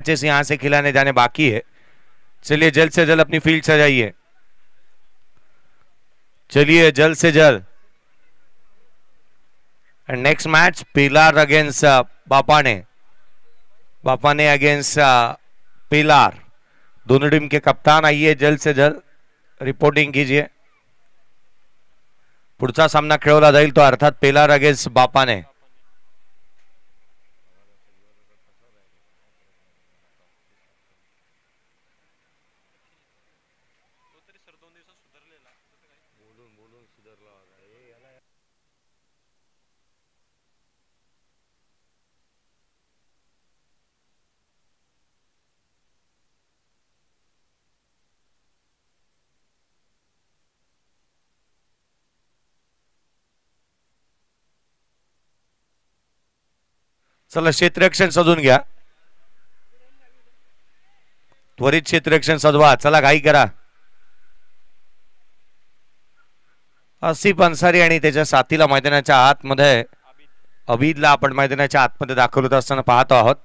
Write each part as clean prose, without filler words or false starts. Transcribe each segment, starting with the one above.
Matches यहां से खिलाने जाने बाकी है। चलिए जल्द से जल्द अपनी फील्ड सजाइए, चलिए जल्द से जल्द। नेक्स्ट मैच पिलार अगेंस्ट बापाने अगेंस्ट पिलार। दोनों टीम के कप्तान आइए, जल्द से जल्द रिपोर्टिंग कीजिए। पुढचा सामना खेळवला जाईल तो अर्थात पिलार अगेंस्ट बापाने। चला क्षेत्ररक्षण सजून घ्या, त्वरित क्षेत्ररक्षण सजवा, चला घाई करा। आसिफ अन्सारी आणि त्याच्या साथीला मैदानाच्या आतमध्ये, अबीदला आपण मैदानाच्या आतमध्ये दाखवत असताना पाहतो आहोत।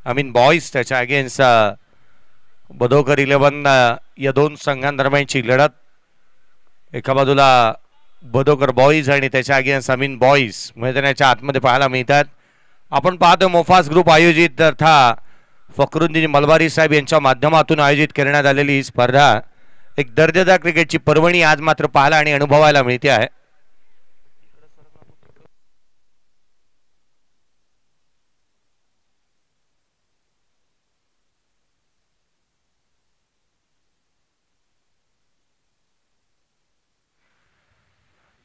अमीन बॉईज त्याच्या अगेन्स्ट बदोकर 11 या दोन संघांदरम्यानची लढत। एका बाजूला बदोकर बॉईज आणि त्याच्या अगेन्स्ट अमीन बॉईज मैदानाच्या आतमध्ये पाहायला मिळतात। आपण पाहतो मोफास ग्रुप आयोजित तथा फखरुद्दीन मलबारी साहेब यांच्या माध्यमातून आयोजित करण्यात आलेली ही स्पर्धा एक दर्जेदार क्रिकेटची पर्वणी आज मात्र पाहायला आणि अनुभवायला मिळते आहे।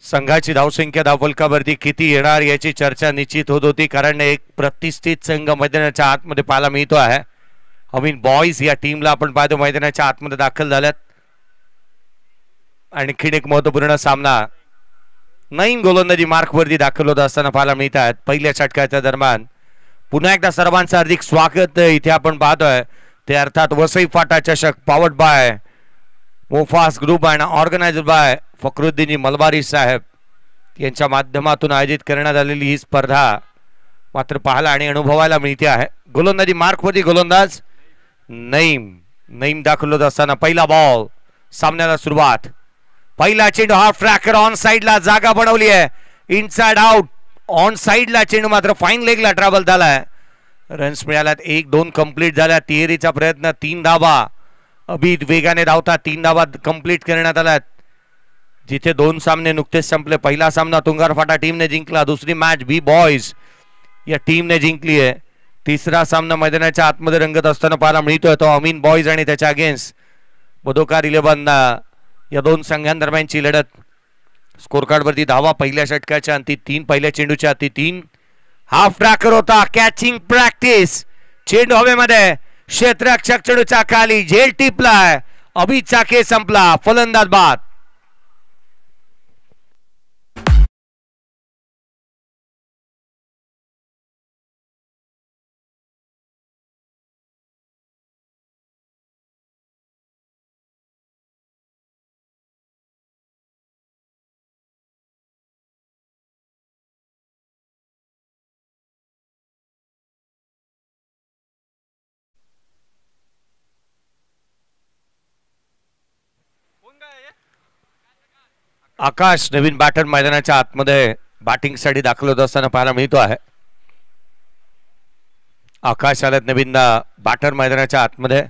संघाची धावसंख्या धावफलकावरती किती येणार याची चर्चा निश्चित होत होती, कारण एक प्रतिष्ठित संघ मैदानाच्या आतमध्ये पाहायला मिळतो आहे। अमीन बॉईज या टीमला आपण पाहतो मैदानाच्या आतमध्ये दाखल झाल्यात। आणखीन एक महत्वपूर्ण सामना नईम गोलंदाजी मार्कवरती दाखल होत असताना पाहायला मिळतात। पहिल्या षटकाच्या दरम्यान पुन्हा एकदा सर्वांचं हार्दिक स्वागत। इथे आपण पाहतोय ते अर्थात वसई फाटा चषक पॉवर्ड बाय मोफास group and organised by Fakhruddin Malbari Saheb यांच्या माध्यमातून आयोजित करण्यात आलेली ही स्पर्धा मात्र पाहायला आणि अनुभवायला मिळते आहे। गोलंदाजी मार्कवरती गोलंदाज नईम दाखल होत असताना पहिला बॉल, सामन्याला सुरुवात। पहिला चेंडू हा फ्रॅकर ऑन साइडला जागा बनवली आहे, इनसाइड आउट। ऑन साइडला चेंडू मात्र फाईन लेगला ट्रॅव्हल झालाय। रन्स मिळाल्यात, 1-2 कंप्लीट झाल्या। तिहेरीचा प्रयत्न, 3 धावा। अबीद वेगाने धावता 3 धावा कंप्लीट करण्यात आल्यात। जिथे 2 सामने नुकतेच संपले, पहिला सामना तुंगार फाटा टीमने जिंकला, दुसरी मॅच बी बॉयज या टीमने जिंकली आहे। तिसरा सामना मैदानाच्या आतमध्ये रंगत असताना पाहायला मिळतोय तो अमीन बॉयज आणि त्याच्या अगेन्स्ट बदोकर 11 या दोन संघांदरम्यानची लढत। स्कोर कार्ड वरती धावा पहिल्या षटकाच्या अंती 3, पहिल्या चेंडूच्या अंती 3। हाफ ट्रॅकर होता, कॅचिंग प्रॅक्टिस। चेंडू हवेमध्ये, क्षेत्ररक्षक चेंडूच्या खाली, झेल टिपलाय, अबीदचा खेळ संपला, फलंदाज बाद। आकाश नवीन बॅटर मैदानाच्या आतमध्ये बॅटिंग साठी दाखल होत असताना पाहायला मिळतो आहे। आकाश आल्यात नवीन बॅटर मैदानाच्या आतमध्ये।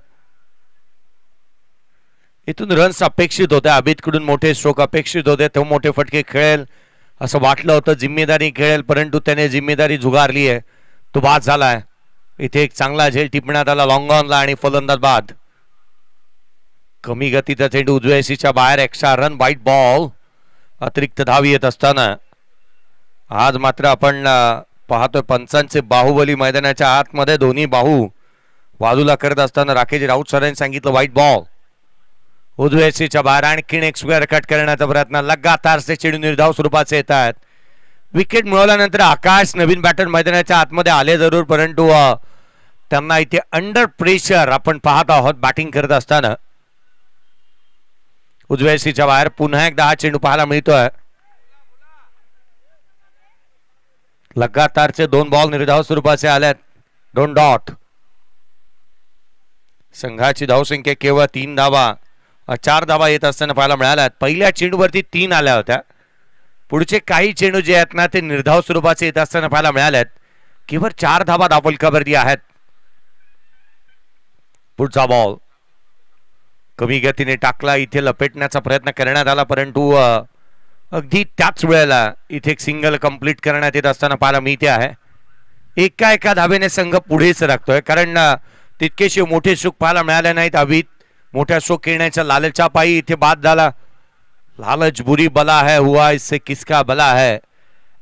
इथून रन्स अपेक्षित होते, अबीदकडून मोठे स्ट्रोक अपेक्षित होते, तो मोठे फटके खेळेल असं वाटलं होतं, जिम्मेदारी खेळेल, परंतु त्याने जिम्मेदारी झुगारली आहे, तो बाद झालाय। इथे एक चांगला झेल टिपण्यात आला लॉंग ऑनला आणि फलंदाज बाद। कमी गतीचा चेंडू उजव्या सीच्या बाहेर, एक्स्ट्रा रन, वाईट बॉल, अतिरिक्त धाव येत असताना आज मात्र आपण पाहतोय पंचांचे बाहुबली मैदानाच्या आतमध्ये दोन्ही बाहू बाजूला करत असताना राकेश राऊत सरांनी सांगितलं व्हाईट बॉल। उजव्या सीच्या बाहेर आणखीन एक स्क्वेअर कट करण्याचा प्रयत्न, लगातार चेंडू निर्धाव स्वरूपाचे येत आहेत। विकेट मिळवल्यानंतर आकाश नवीन बॅटर मैदानाच्या आतमध्ये आले जरूर, परंतु त्यांना इथे अंडर प्रेशर आपण पाहत आहोत बॅटिंग करत असताना। उजव्या सीच्या बाहेर पुन्हा एकदा हा चेंडू पाहायला मिळतोय। लगातारचे 2 बॉल निर्धाव स्वरूपाचे आल्यात, 2 डॉट। संघाची धावसंख्या केवळ 3 धावा 4 धावा येत असताना पाहायला मिळाल्या. पहिल्या चेंडूवरती 3 आल्या होत्या. पुढचे काही चेंडू जे आहेत ना ते निर्धाव स्वरूपाचे येत असताना पाहायला मिळाल्यात. केवळ 4 धावा धावफलकावरती आहेत. पुढचा बॉल कमी गतीने टाकला. इथे लपेटण्याचा प्रयत्न करण्यात आला परंतु अगदी त्याच वेळेला इथे एक सिंगल कंप्लीट करण्यात येत असताना पाहायला मिळते आहे. एका धावेने संघ पुढेच राखतोय कारण तितकेसे मोठे सुख पाहायला मिळाले नाहीत. अभित मोठ्या सुख खेळण्याच्या लालचा पायी इथे बाद झाला. लालच बुरी बला है, हुआ इससे किसका भला है.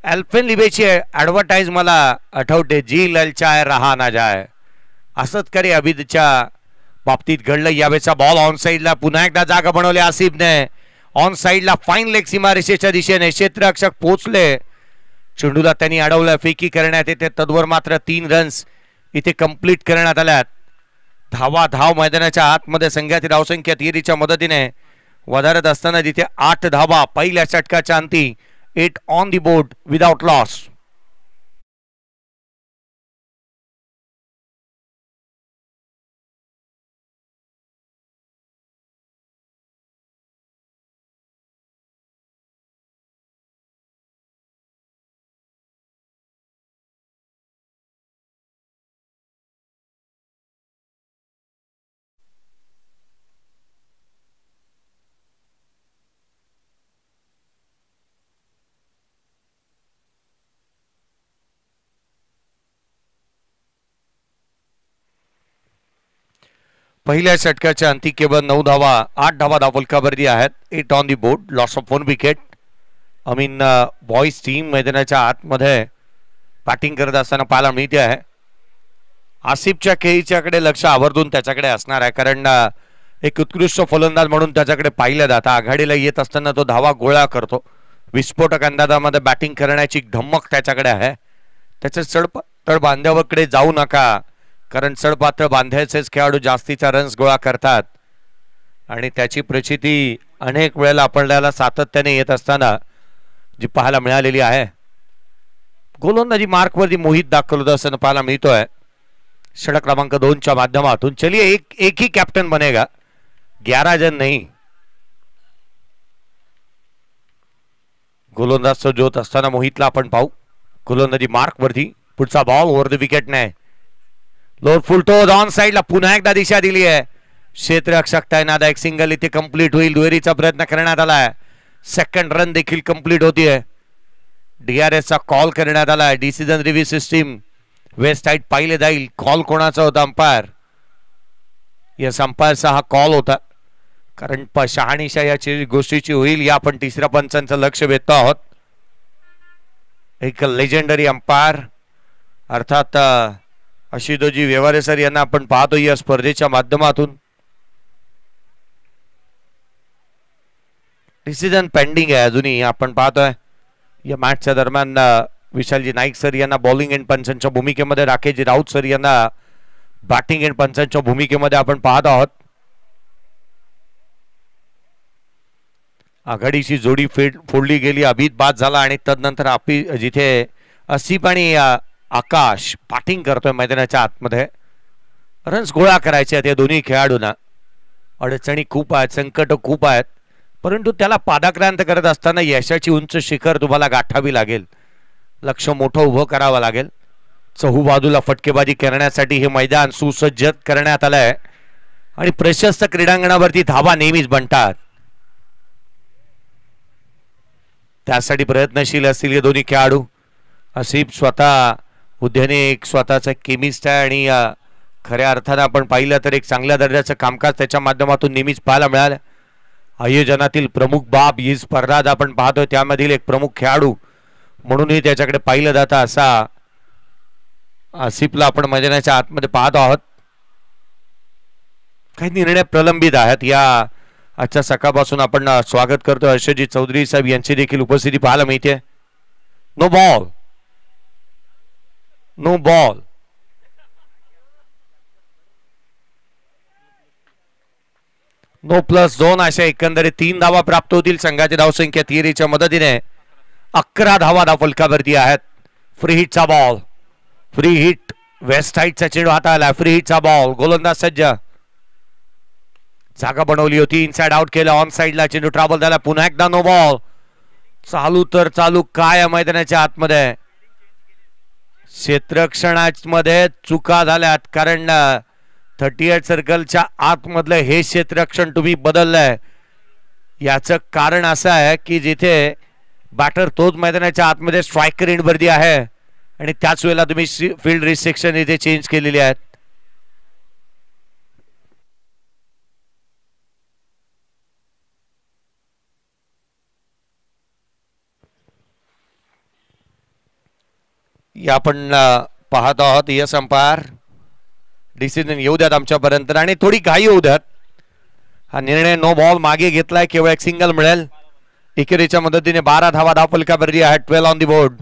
अल्पेनलिबेची ॲडव्हर्टाईज मला आठवते, जी ललचाय रहा ना जाय. असंच करे अभितच्या बाबतीत घडलं. यावेळेचा बॉल ऑन साईडला पुन्हा एकदा जागा बनवली आसिफने. ऑन साईडला फाईन लेग सीमारेषेच्या दिशेने क्षेत्ररक्षक पोहोचले. चेंडूला त्यांनी अडवलं. फेकी करण्यात येते. तद्वर मात्र 3 रन्स इथे कंप्लीट करण्यात आल्यात. धाव मैदानाच्या आतमध्ये संघाची धावसंख्या तिहेरीच्या मदतीने वधारत असताना तिथे 8 धावा पहिल्या षटकाच्या अंती. 8 on the board without loss. पहिल्या षटकाच्या अंती केवळ 9 धावा 8 धावा धावफलकावरती आहेत. 8 on the board, loss of 1 wicket. Boys team मैदानाच्या आतमध्ये बॅटिंग करत असताना पाहायला मिळते आहे. आसिफच्या खेळीच्याकडे लक्ष आवर्जून त्याच्याकडे असणार आहे कारण एक उत्कृष्ट फलंदाज म्हणून त्याच्याकडे पाहिलं जातं. आघाडीला येत असताना तो धावा गोळा करतो. विस्फोटक अंदाजामध्ये बॅटिंग करण्याची धमक त्याच्याकडे आहे. त्याच्या चढपातळ बांध्याकडे जाऊ नका कारण चढपातळ बांध्याचेच खेळाडू जास्तीचा रन्स गोळा करतात आणि त्याची प्रचिती अनेक वेळेला आपल्याला सातत्याने येत असताना जी पाहायला मिळालेली आहे. गोलंदाजी मार्कवरती मोहित दाखवलं होतं असं पाहायला मिळतोय षटक क्रमांक 2च्या माध्यमातून. चलिए एक ही कॅप्टन बनेगा, 11 जन नहीं. गोलंदाज जोत असताना मोहितला आपण पाहू. गोलंदाजी मार्कवरती. पुढचा बॉल ओव्हर द विकेट नाही. लोअर फुलटोज ऑन साइडला पुन्हा एकदा दिशा दिली आहे. क्षेत्ररक्षक तैनात. एक सिंगल इथे कंप्लीट होईल. दुहेरीचा प्रयत्न करण्यात आला आहे. सेकंड रन देखील कंप्लीट होतीये. DRSचा कॉल करण्यात आला आहे. Decision review system west side पाहिले जाईल. कॉल कोणाचा होता? अंपायर. यस, अंपायरचा हा कॉल होता कारण शहानिशा या गोष्टीची होईल या आपण तिसऱ्या पंचांचं लक्ष वेधतो आहोत. एक लेजेंडरी अंपायर अर्थात आशुतोषजी व्यवहारे सर यांना आपण पाहतो या स्पर्धेच्या माध्यमातून. डिसिजन पेंडिंग आहे अजूनही आपण पाहतोय. या मॅचच्या दरम्यान विशालजी नाईक सर यांना बॉलिंग एंड पंचांच्या भूमिकेमध्ये, राकेशजी राऊत सर यांना बॅटिंग एंड पंचांच्या भूमिकेमध्ये आपण पाहत आहोत. आघाडीची जोडी फोडली गेली. अभित बाद झाला आणि तदनंतर जिथे आसिफ आणि आकाश बॅटिंग करतोय मैदानाच्या आतमध्ये. रन्स गोळा करायचे आहेत या दोन्ही खेळाडूंना. अडचणी खूप आहेत, संकट खूप आहेत, परंतु त्याला पादाक्रांत करत असताना यशाची उंच शिखर तुम्हाला गाठावी लागेल. लक्ष मोठं उभं करावं लागेल. चहूबाजूला फटकेबाजी करण्यासाठी हे मैदान सुसज्ज करण्यात आलं आहे आणि प्रशस्त क्रीडांगणावरती धावा नेहमीच बनतात. त्यासाठी प्रयत्नशील असतील हे दोन्ही खेळाडू. आसिफ स्वतः उद्याने एक स्वतःचा केमिस्ट आहे आणि खऱ्या अर्थानं आपण पाहिलं तर एक चांगल्या दर्जाचं कामकाज त्याच्या माध्यमातून नेहमीच पाहायला मिळालं. आयोजनातील प्रमुख बाब ही स्पर्धा आपण पाहतोय त्यामधील एक प्रमुख खेळाडू म्हणूनही त्याच्याकडे पाहिलं जातं असा आसिफला आपण मैदानाच्या आतमध्ये पाहत आहोत. काही निर्णय प्रलंबित आहेत. या आजच्या सकाळपासून आपण स्वागत करतो हर्षजी चौधरी साहेब यांची देखील उपस्थिती पाहायला मिळते. No ball, no ball. No plus 2 अशा एकंदरीत 3 धावा प्राप्त होतील. संघाची धावसंख्या तिहेरीच्या मदतीने 11 धावा धावफलकावरती आहेत. फ्री हिटचा बॉल, फ्री हिट. वेस्ट साइडचा चेंडू हाताळला. फ्री हिटचा बॉल. गोलंदाज सज्ज. जागा बनवली होती, इनसाइड आउट केलं, ऑन साइडला चेंडू ट्रॅव्हल झाला, पुन्हा एकदा नो बॉल. चालू तर चालू काय मैदानाच्या आतमध्ये क्षेत्ररक्षणामध्ये चुका झाल्यात, कारण 38 सर्कलच्या आतमधलं हे क्षेत्ररक्षण तुम्ही बदललंय. याचं कारण असं आहे की जिथे बॅटर तोच मैदानाच्या आतमध्ये स्ट्रायकर इंडवरती आहे आणि त्याच वेळेला तुम्ही फील्ड रिस्ट्रिक्शन इथे चेंज केलेली आहेत. या आपण पाहत आहोत, यस अंपायर डिसिजन येऊ द्यात आमच्यापर्यंत आणि थोडी घाई होऊ द्यात. हा निर्णय नो बॉल मागे घेतलाय, केवळ एक सिंगल मिळेल. एकेरीच्या मदतीने 12 धावा धाव फलकावरती आहे, 12 ऑन दी बोर्ड.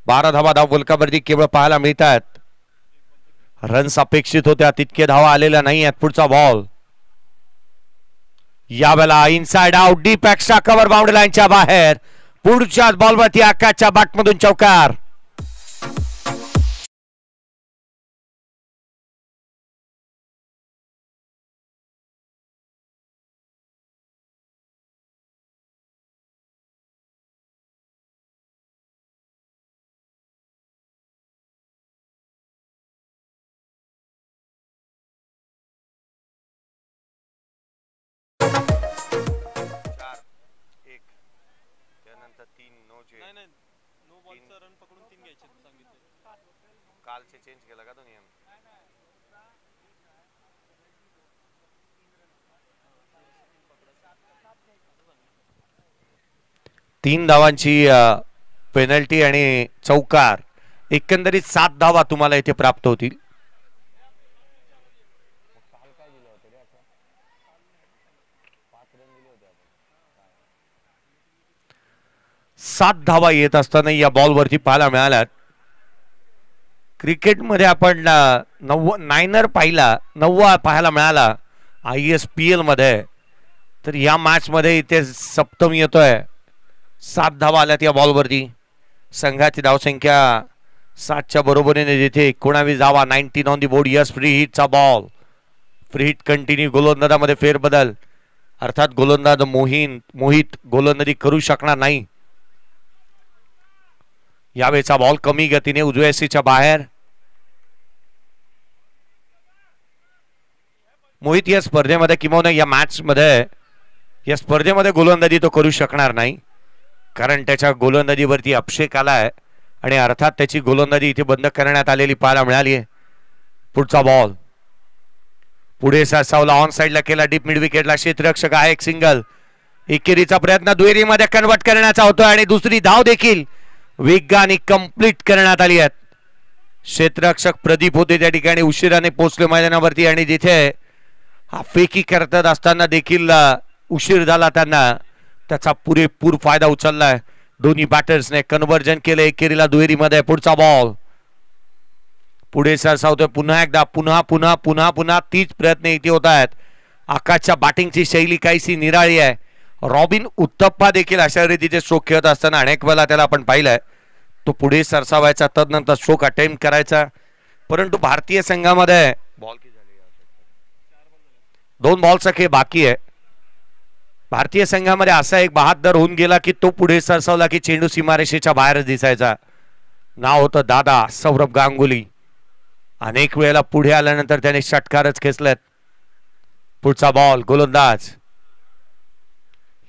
12 धावा धाव फलकावरती केवळ पाहायला मिळतात. रन्स अपेक्षित होत्या तितके धावा आलेल्या नाही आहेत. पुढचा बॉल यावेळेला inside out, deep extra cover boundary लाईनच्या बाहेर. पुढच्याच बॉलवरती आकाशच्या बॅटमधून चौकार. कालचे चेंज केला का तो नियम? 3 धावांची पेनल्टी आणि चौकार. एकंदरीत 7 धावा तुम्हाला इथे प्राप्त होतील. सात धावा येत असताना या बॉलवरती पाहायला मिळाल्यात. क्रिकेटमध्ये आपण नायनर पाहिला, 9 पाहायला मिळाला ISPL मध्ये, तर या मॅच मध्ये इथे सप्तम येतोय. 7 धावा आल्यात या बॉलवरती. संघाची धावसंख्या 7च्या बरोबरीने जिथे 19 धावा, 19 on the board. Yes, free हिटचा बॉल. Free hit continue. गोलंदाजामध्ये फेरबदल, अर्थात गोलंदाज मोहित गोलंदाजी करू शकणार नाही. यावेळेचा बॉल कमी गतीने उजव्या सीच्या बाहेर. मोहित या स्पर्धेमध्ये किंवा या मॅच मध्ये, या स्पर्धेमध्ये गोलंदाजी तो करू शकणार नाही, कारण त्याच्या गोलंदाजीवरती अभिषेक आलाय आणि अर्थात त्याची गोलंदाजी इथे बंद करण्यात आलेली पाहायला मिळाली आहे. पुढचा बॉल पुढे सावला, ऑन साइडला केला, डीप मिड विकेटला क्षेत्ररक्षक आहे. एक सिंगल. एकेरीचा प्रयत्न दुहेरीमध्ये कन्वर्ट करण्याचा होतो आणि दुसरी धाव देखील वेगाने कंप्लीट करण्यात आली आहे. क्षेत्ररक्षक प्रदीप होते त्या ठिकाणी, उशिराने पोहोचले मैदानावरती आणि जिथे हा फेकी करत असताना देखील उशीर झाला, त्यांना त्याचा पुरेपूर फायदा उचललाय. दोन्ही बॅटर्सने कन्व्हर्जन केले एकेरीला दुहेरीमध्ये. पुढचा बॉल पुढे सरसावतोय पुन्हा एकदा, पुन्हा पुन्हा पुन्हा पुन्हा तीच प्रयत्न इथे होत आहेत. आकाशच्या बॅटिंगची शैली काहीशी निराळी आहे. रॉबिन उत्तप्पा देखील अशा रीतीचे स्ट्रोक खेळत असताना अनेक वेळा त्याला आपण पाहिलंय. तो पुढे सरसावायचा, तदनंतर स्ट्रोक अटेम्प्ट करायचा, परंतु भारतीय संघामध्ये 2 बॉलचा खेळ बाकी आहे. भारतीय संघामध्ये असा एक बहादर होऊन गेला की तो पुढे सरसावला की चेंडू सीमारेषेच्या बाहेरच दिसायचा. नाव होतं दादा सौरभ गांगुली. अनेक वेळेला पुढे आल्यानंतर त्याने षटकारच खेचलेत. पुढचा बॉल गोलंदाज,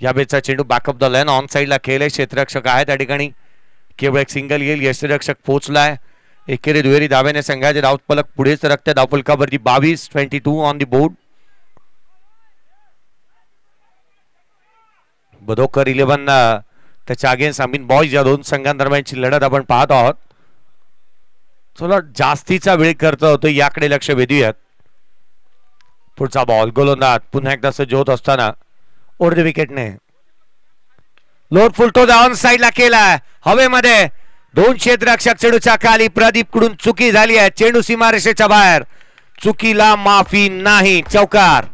या बेचा चेंडू बॅकअप द लाईन, ऑन साइडला खेळले. क्षेत्ररक्षक आहे त्या ठिकाणी, केवळ एक सिंगल येईल. यष्टीरक्षक पोहोचलाय. एकेरी दुहेरी धाव्याने संघाचे धावफलक पुढे सरकते. धावफलकावरती 22, 22 ऑन दी बोर्ड. बदोकर 11 त्याच्या अगेन्स्ट अमीन बॉयज, या 2 संघांदरम्यानची लढत आपण पाहत आहोत. चला, जास्तीचा वेळ खर्च होतो याकडे लक्ष वेधूयात. पुढचा बॉल गोलंदाज पुन्हा एकदा सज्ज होत असताना ओढ विकेटने लोड फुलटो ऑन साइडला केला. हवेमध्ये 2 क्षेत्ररक्षक चेंडूच्या खाली. प्रदीप कडून चुकी झाली आहे, चेंडू सीमारेषेच्या बाहेर. चुकीला माफी नाही, चौकार.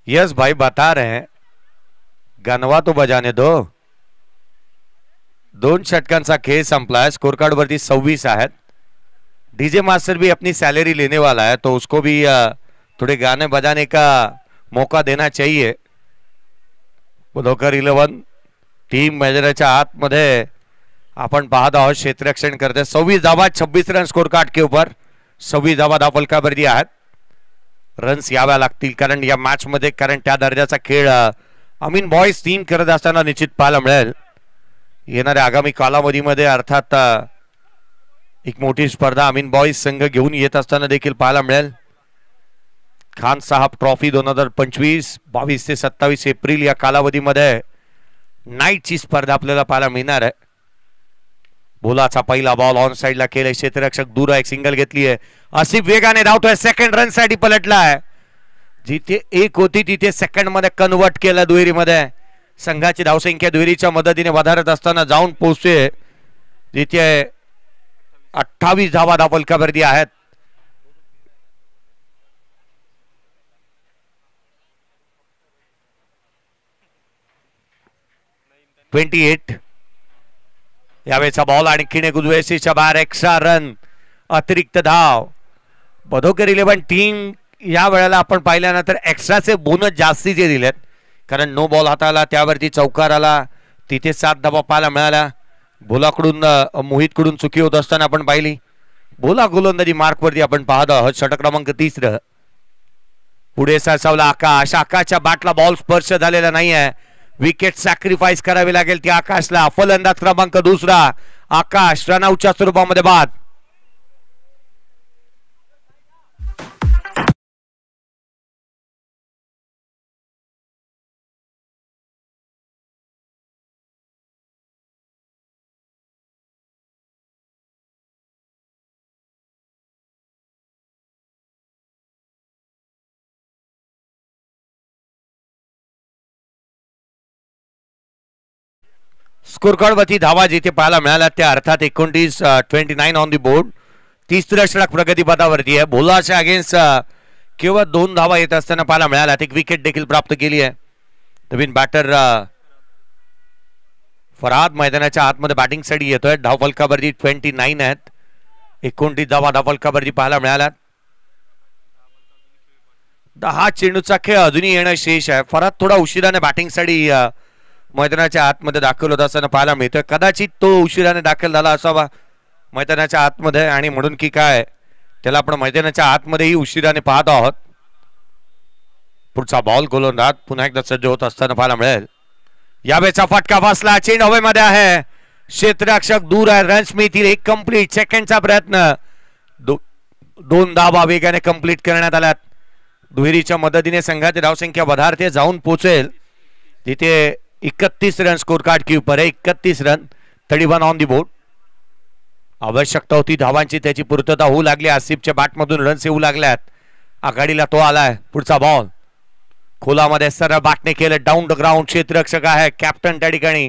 यस भाई बता रहे हैं, गणवा तो बजाने दो. 2 षटकांचा खेळ संपला. स्कोर कार्ड वरती 26 आहेत. डीजे मास्टर भी अपनी सैलरी लेने वाला है, तो उसको भी थोड़े गाने बजाने का मौका देना चाहिए. बुधोकर 11 टीम मैदानाच्या आतमध्ये आपण पाहत आहोत. क्षेत्ररक्षण करते. 26 धावा 26 रन स्कोर कार्ड के ऊपर. 26 धावा धावफलकावरती आहेत. रन्स याव्या लागतील कारण या मॅच मध्ये, कारण त्या दर्जाचा खेळ अमीन बॉयज टीम करत असताना निश्चित पाहायला मिळेल. येणाऱ्या आगामी कालावधीमध्ये अर्थात एक मोठी स्पर्धा अमीन बॉयज संघ घेऊन येत असताना देखील पाहायला मिळेल. खान साहब ट्रॉफी 2025 22 ते 27 एप्रिल या कालावधीमध्ये नाईटची स्पर्धा आपल्याला पाहायला मिळणार आहे. बोलाचा पहिला बॉल ऑन साइडला केलाय. क्षेत्ररक्षक दूर एक सिंगल घेतली आहे. आसिफ वेगाने धावतोय. सेकंड रन साठी पलटलाय. जिथे 1 होती तिथे सेकंड मध्ये कन्वर्ट केलं. दुहेरीमध्ये संघाची धावसंख्या दुहेरीच्या मदतीने वाढत असताना जाऊन पोहोचते जिथे 28 धावा धावफलकावरती आहेत. यावेळेचा बॉल आणखीन एक उजव्याशीच्या बाहेर. एक्स्ट्रा रन, अतिरिक्त धाव. बधोकर 11 टीम या वेळेला आपण पाहिल्यानंतर एक्स्ट्राचे बोनस जास्तीचे दिलेत, कारण नो बॉल हाताला, त्यावरती चौकार आला, तिथे 7 धावा पाहायला मिळाल्या. बोलाकडून मोहितकडून चुकी होत असताना आपण पाहिली. बोला गोलंदाजी मार्कवरती आपण पाहत आहोत. षटक क्रमांक 3. पुढे सरसावला आकाश. आकाशच्या बॅटला बॉल स्पर्श झालेला नाहीये. विकेट सॅक्रिफाईस करावी लागेल ती आकाशला. फलंदाज क्रमांक 2 आकाश रनआउटच्या स्वरूपामध्ये बाद. स्कोर कार्ड वरती धावा जिथे पाहायला मिळाल्या त्या अर्थात 29 ऑन दी बोर्ड. 30 षटक प्रगतीपथावरती आहे. बोलाच्या अगेन्स्ट केवळ 2 धावा येत असताना पाहायला मिळाल्या. एक विकेट देखील प्राप्त केली आहे. नवीन बॅटर फरहाद मैदानाच्या आतमध्ये बॅटिंग साठी येतोय. धावफलकावरती 29 आहेत. 29 धावा धावफलकावरती पाहायला मिळाल्या. 10 चेंडूचा खेळ अजूनही येणं शेष आहे. फरहाद थोडा उशिराने बॅटिंग साठी मैदानाच्या आतमध्ये दाखल होत असताना पाहायला मिळतोय. कदाचित तो उशिराने दाखल झाला असावा मैदानाच्या आतमध्ये, आणि म्हणून की काय त्याला आपण मैदानाच्या आतमध्येही उशिराने पाहत आहोत. पुढचा बॉल गोलंदाज पुन्हा एकदा सज्ज होत असताना पाहायला मिळेल. यावेळेचा फटका बसला. चेंड हवेमध्ये आहे. क्षेत्ररक्षक दूर आहे. रन्स मिळतील. एक कंप्लीट. सेकंडचा प्रयत्न. 2 धावा वेगाने कंप्लीट करण्यात आल्यात. दुहेरीच्या मदतीने संघाची धावसंख्या वधारते, जाऊन पोहोचेल तिथे 31 रन स्कोर कार्ड के ऊपर है. 31 रन, 31 ऑन दी बोर्ड. आवश्यकता होती धावांची, त्याची पूर्तता होऊ लागली. आसिफच्या बॅटमधून रन्स येऊ लागल्यात. आघाडीला तो आलाय. पुढचा बॉल खोलामध्ये सरळ बॅटने केलं. Down the ground. क्षेत्ररक्षक आहे. कॅप्टन त्या ठिकाणी.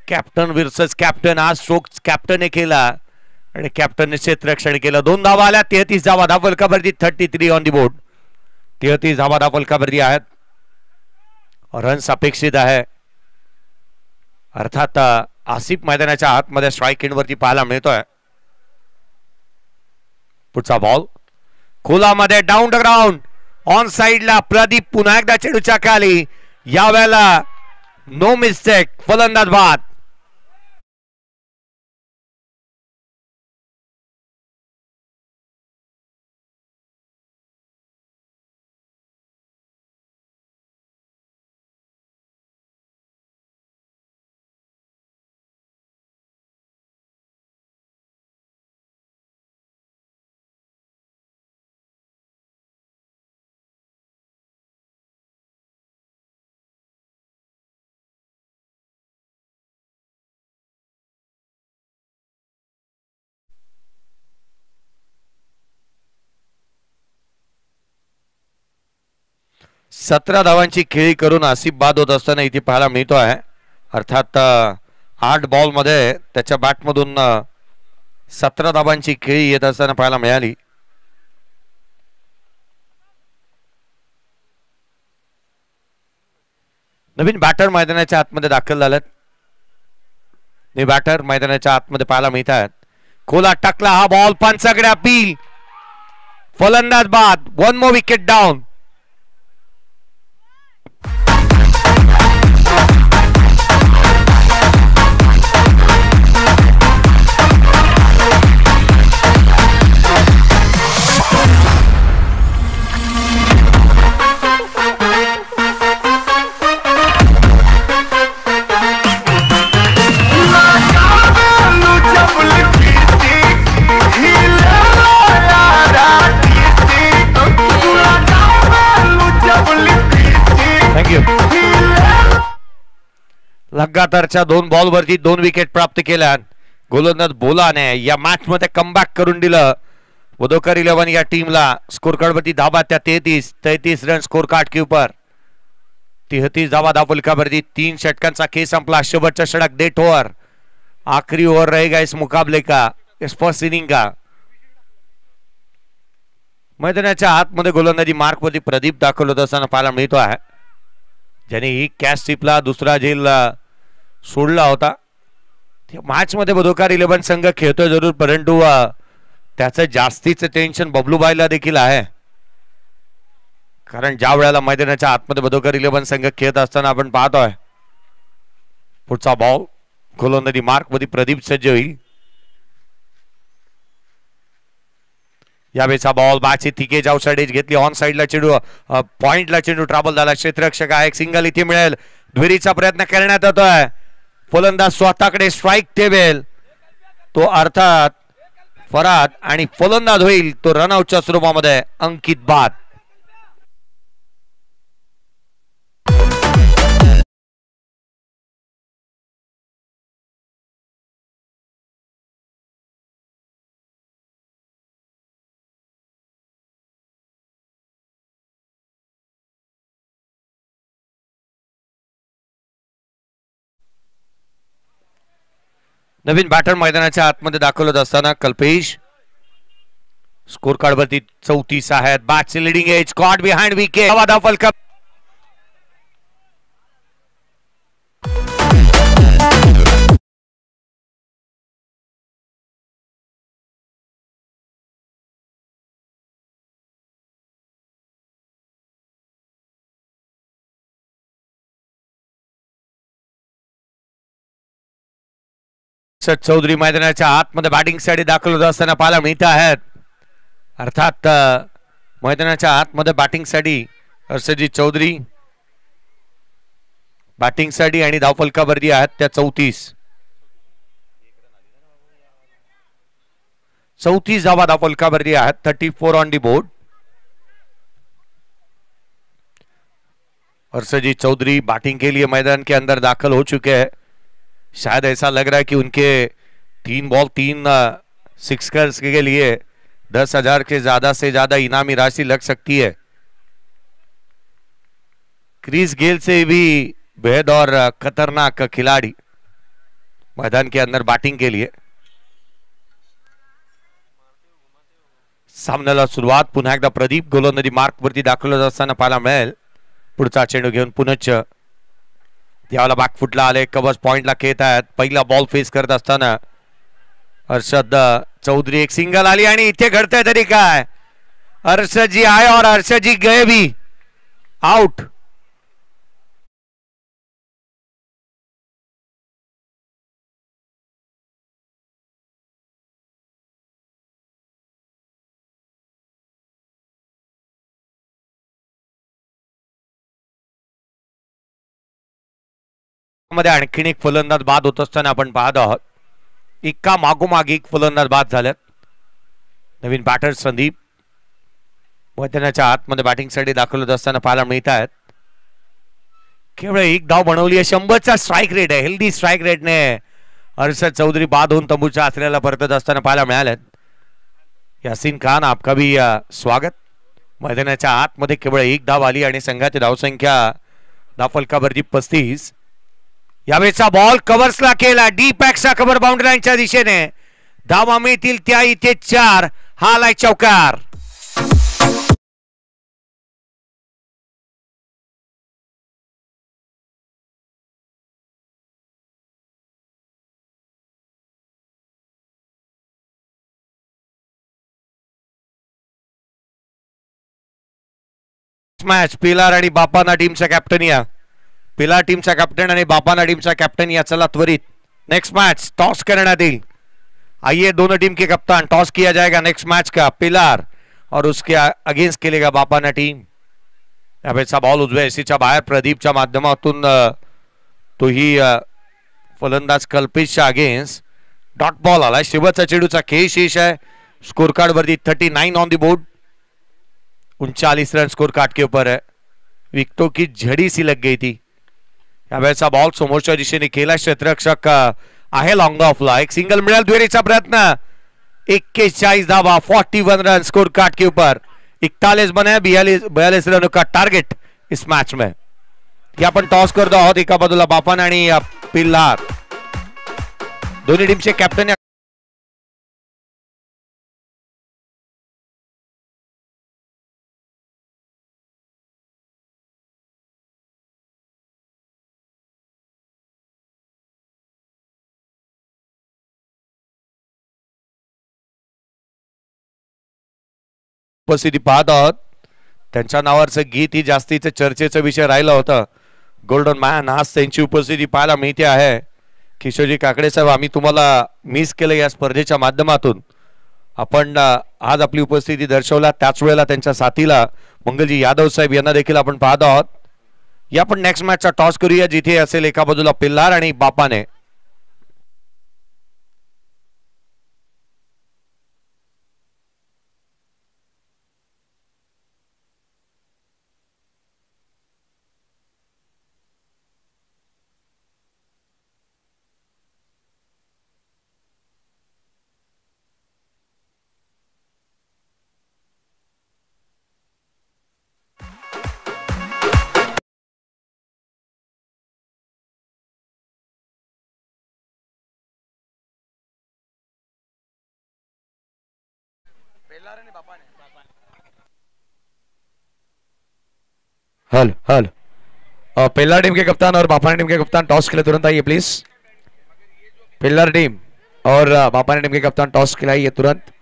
Captain versus captain. आज स्ट्रोक कॅप्टनने केला आणि कॅप्टनने क्षेत्ररक्षण केलं. 2 धावा आल्या. 33 धावा धावफलकावरती. 33 ऑन दी बोर्ड. 33 धावा धावफलकावरती आहेत. रन्स अपेक्षित आहे. अर्थात आसिफ मैदानाच्या आतमध्ये स्ट्राइक एंड वरती पाहायला मिळतोय. पुढचा बॉल खोलामध्ये. Down the ground. ऑन साइडला प्रदीप पुन्हा एकदा चेंडूच्या खाली. यावेळेला नो मिस्टेक. फलंदाज बाद. सतरा धावांची खेळी करून आसिफ बाद होत असताना इथे पाहायला मिळतो आहे. अर्थात 8 बॉल मध्ये त्याच्या बॅटमधून 17 धावांची खेळी येत असताना पाहायला मिळाली. नवीन बॅटर मैदानाच्या आतमध्ये दाखल झालेत. बॅटर मैदानाच्या आतमध्ये पाहायला मिळतात. खोला टाकला हा बॉल, पंचाकडे अपील, फलंदाज बाद, 1 more विकेट डाऊन. लगातारच्या 2 बॉलवरती 2 विकेट प्राप्त केल्या. गोलंदाज बोलाने या मॅच मध्ये कमबॅक करून दिलं वडोदरा 11 या टीमला. स्कोर कार्ड वरती धाबा त्या 33 रन स्कोर कार्ड के ऊपर. 33 धाबा दाफुलकावरती 3 षटकांचा खेळ संपला. शेवटचा षटक डेट ओव्हर, आखिरी ओव्हर रहेगा इस मुकाबले का, इस फर्स्ट इनिंग का. मैदानाच्या आतमध्ये गोलंदाजी मार्क वरती प्रदीप दाखल होत असताना पाहायला मिळतो आहे, ज्याने ही कॅच स्ट्रिपला दुसरा झेल सोडला होता. मॅच मध्ये वडोदरा 11 संघ खेळतोय जरूर, परंतु त्याचं जास्तीचं टेन्शन बबलूबाईला देखील आहे. कारण ज्या वेळेला मैदानाच्या आतमध्ये वडोदरा 11 संघ खेळत असताना आपण पाहतोय पुढचा बॉल गोलंदाजी मार्क मध्ये प्रदीप सज्ज होईल. यावेळेचा बॉल बॅटची तिके जाऊ साइड घेतली, ऑन साइडला चेंडू, पॉइंटला चेंडू ट्रॅव्हल झाला. क्षेत्ररक्षक आहे, एक सिंगल इथे मिळेल. दुहेरीचा प्रयत्न करण्यात येतोय. फलंदाज स्वतःकडे स्ट्राइक ठेवेल तो अर्थात फराद, आणि फलंदाज होईल तो रनआउटच्या स्वरूपामध्ये अंकित बाद. नवीन बॅटर मैदानाच्या आतमध्ये दाखल होत असताना कल्पेश. स्कोर कार्ड वरती 34 आहेत. बॅटचे leading edge, caught behind wicket. फलका चौधरी मैदानाच्या आतमध्ये बॅटिंग साठी दाखल होत असताना पाहायला मिळत आहेत. अर्थात मैदानाच्या आतमध्ये बॅटिंग साठी हर्षदजीत चौधरी बॅटिंग साठी, आणि धावफलकावरती आहेत त्या 34 धावा धावफलकावरती आहेत. 34 on the board. Harshadjeet Chaudhary batting के लिए मैदान के अंदर दाखिल हो चुके हैं. शायद ऐसा लग रहा है कि उनके 3 बॉल 3 सिक्सर्स के लिए 10,000 के ज्यादा से ज्यादा इनामी राशि लग सकती है. क्रिस गेल से भी बेहद और खतरनाक खिलाड़ी मैदान के अंदर बैटिंग के लिए. सामन्याला सुरुवात पुन्हा एकदा प्रदीप गोलंदाजी मार्क वरती दाखल होत असताना पाहायला मिळेल. पुढचा चेंडू घेऊन पुनश्च यावेळेला बॅकफुटला आले. कव्हर्स पॉइंटला खेळत आहेत. पहिला बॉल फेस करत असताना हर्षद चौधरी, एक सिंगल आली आणि इथे घडतंय तरी काय, हर्षद जी आए और हर्षद जी गए भी, आउट. मध्ये आणखीन एक फलंदाज बाद होत असताना आपण पाहत आहोत. एका मागोमाग एक फलंदाज बाद झाल्यात. नवीन बॅटर संदीप मैदानाच्या आतमध्ये बॅटिंग साठी दाखल होत असताना पाहायला मिळत आहेत. केवळ एक धाव बनवली आहे. 100चा स्ट्राइक रेट आहे. हेल्दी स्ट्राइक रेटने हर्षद चौधरी बाद होऊन तंबूच्या आसऱ्याला परतत असताना पाहायला मिळालेत. यासीन खान, आपका भी स्वागत. मैदानाच्या आतमध्ये केवळ एक धाव आली आणि संघाची धावसंख्या धावफलकावरती 35. यावेळेचा बॉल कव्हर्सला केला. डीप बॅकचा कव्हर बाउंड्री लाईनच्या दिशेने. धावा मिळतील त्या इथे 4. हा आलाय चौकार. मॅच पिलार आणि बापाना टीमचा कॅप्टन या पिलार टीमचा कॅप्टन आणि बापाना टीमचा कॅप्टन या चला त्वरित नेक्स्ट मैच टॉस करण्यात येईल आइए दोनों टीम के कप्तान टॉस किया जाएगा नेक्स्ट मैच का पिलार और उसके अगेंस्ट खेलेगा बापाना टीम यावेळेचा बॉल उजव्या एसीच्या बाहेर प्रदीपच्या माध्यमातून तोही फलंदाज कल्पेशच्या अगेन्स्ट डॉट बॉल आला शेवटचा चेडूचा खेळ शेष आहे स्कोर कार्ड वरती 39 on the board 39 run score card के ऊपर है विकेटों की झड़ी सी लग गई थी यावेळेचा बॉल समोरच्या दिशेने केला क्षेत्ररक्षक आहे लॉंग ऑफला एक सिंगल मिळेल दुहेरीचा प्रयत्न 41 धावा 41 रन स्कोर कार्ड के ऊपर 41 बने 42 रनों का टारगेट इस मैच में आपण टॉस करतो आहोत एका बाजूला बापन आणि पिल्लार दोन्ही टीमचे कॅप्टन उपस्थिती पाहत आहोत त्यांच्या नावाचं गीत ही जास्तीचं चर्चेचा विषय राहिला होता गोल्डन मॅन आज त्यांची उपस्थिती पाहायला मिळते आहे किशोरजी काकडे साहेब आम्ही तुम्हाला मिस केलं या स्पर्धेच्या माध्यमातून आपण आज आपली उपस्थिती दर्शवला त्याच वेळेला त्यांच्या साथीला मंगलजी यादव साहेब यांना देखील आपण पाहत आहोत या आपण नेक्स्ट मॅचचा टॉस करूया जिथे असेल एका बाजूला पिल्लार आणि बापाने हल हल पिल्लार टीम के कप्तान और बापाना टीम के कप्तान टॉस के लिए तुरंत आइए प्लीज पिल्लार टीम और बापाना टीम के कप्तान टॉस खिलाइए तुरंत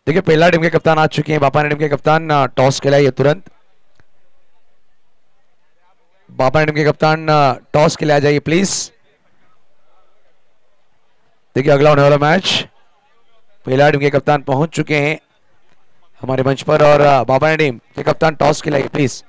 देखिए पिल्लार टीम के कप्तान आ चुके हैं बापाना टीम के कप्तान टॉस खिलाइए तुरंत बापाना टीम के कप्तान टॉस के लिए आ जाइए प्लीज देखिए अगला होने वाला मैच पिल्लार टीम के कप्तान पहुंच चुके हैं हमारे मंच पर और बापाना टीम के कप्तान टॉस के लिए प्लीज